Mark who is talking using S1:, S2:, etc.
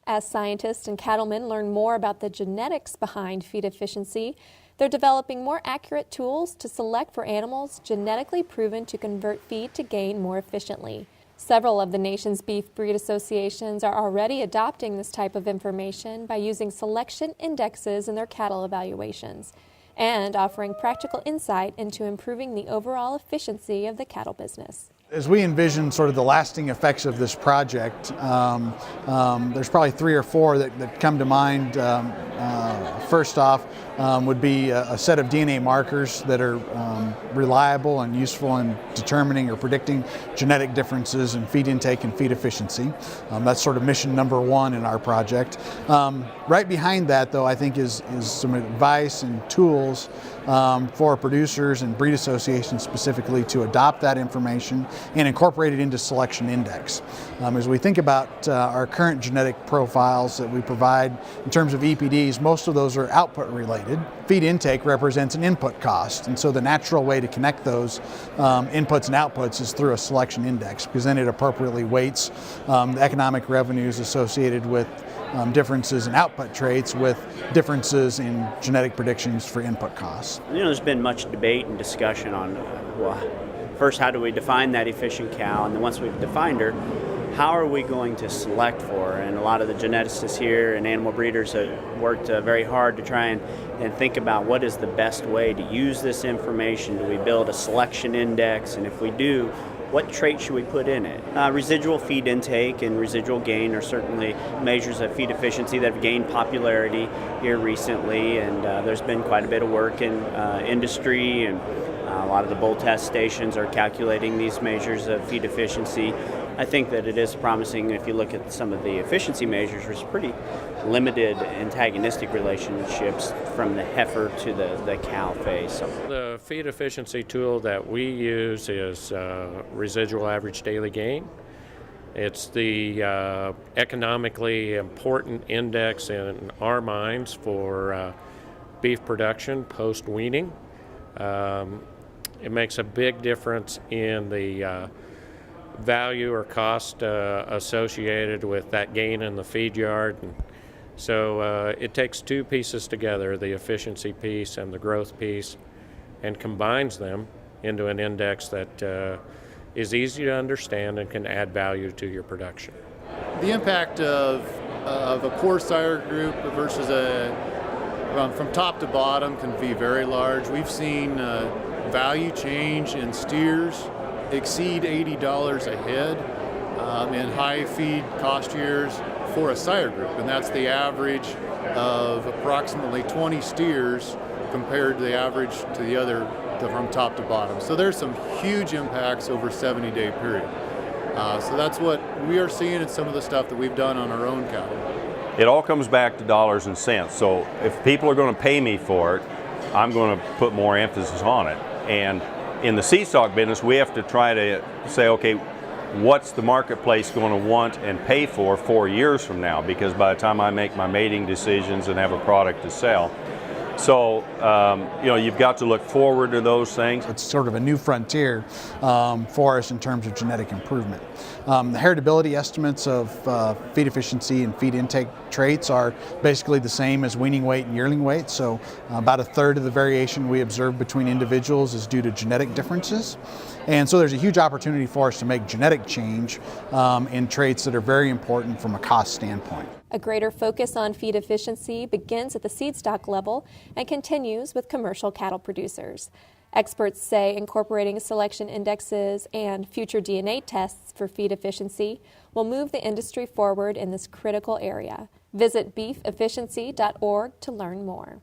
S1: As scientists and cattlemen learn more about the genetics behind feed efficiency, they're developing more accurate tools to select for animals genetically proven to convert feed to gain more efficiently. Several of the nation's beef breed associations are already adopting this type of information by using selection indexes in their cattle evaluations and offering practical insight into improving the overall efficiency of the cattle business.
S2: As we envision sort of the lasting effects of this project, there's probably 3 or 4 that come to mind. First off would be a set of DNA markers that are reliable and useful in determining or predicting genetic differences in feed intake and feed efficiency. That's sort of mission number 1 in our project. Right behind that, though, I think is some advice and tools for producers and breed associations specifically to adopt that information and incorporate it into selection index. As we think about our current genetic profiles that we provide in terms of EPDs, most of those are output related. Feed intake represents an input cost, and so the natural way to connect those inputs and outputs is through a selection index, because then it appropriately weights the economic revenues associated with differences in output traits with differences in genetic predictions for input costs.
S3: There's been much debate and discussion on, first, how do we define that efficient cow, and then once we've defined her, how are we going to select for her? And a lot of the geneticists here and animal breeders have worked very hard to try and think about what is the best way to use this information. Do we build a selection index? And if we do, what trait should we put in it? Residual feed intake and residual gain are certainly measures of feed efficiency that have gained popularity here recently, and there's been quite a bit of work in industry, and a lot of the bull test stations are calculating these measures of feed efficiency. I think that it is promising. If you look at some of the efficiency measures, there's pretty limited antagonistic relationships from the heifer to the cow phase.
S4: The feed efficiency tool that we use is residual average daily gain. It's the economically important index in our minds for beef production post-weaning. It makes a big difference in the value or cost associated with that gain in the feed yard. And so it takes 2 pieces together, the efficiency piece and the growth piece, and combines them into an index that is easy to understand and can add value to your production.
S5: The impact of a core sire group versus from top to bottom can be very large. We've seen value change in steers exceed $80 a head in high feed cost years for a sire group, and that's the average of approximately 20 steers compared to the average to the other from top to bottom. So there's some huge impacts over a 70-day period. So that's what we are seeing in some of the stuff that we've done on our own cattle.
S6: It all comes back to dollars and cents. So if people are going to pay me for it, I'm going to put more emphasis on it. And in the seed stock business, we have to try to say, okay, what's the marketplace going to want and pay for 4 years from now? Because by the time I make my mating decisions and have a product to sell, so you've got to look forward to those things.
S2: It's sort of a new frontier for us in terms of genetic improvement. The heritability estimates of feed efficiency and feed intake traits are basically the same as weaning weight and yearling weight, so about 1/3 of the variation we observe between individuals is due to genetic differences. And so there's a huge opportunity for us to make genetic change in traits that are very important from a cost standpoint.
S1: A greater focus on feed efficiency begins at the seed stock level and continues with commercial cattle producers. Experts say incorporating selection indexes and future DNA tests for feed efficiency will move the industry forward in this critical area. Visit beefefficiency.org to learn more.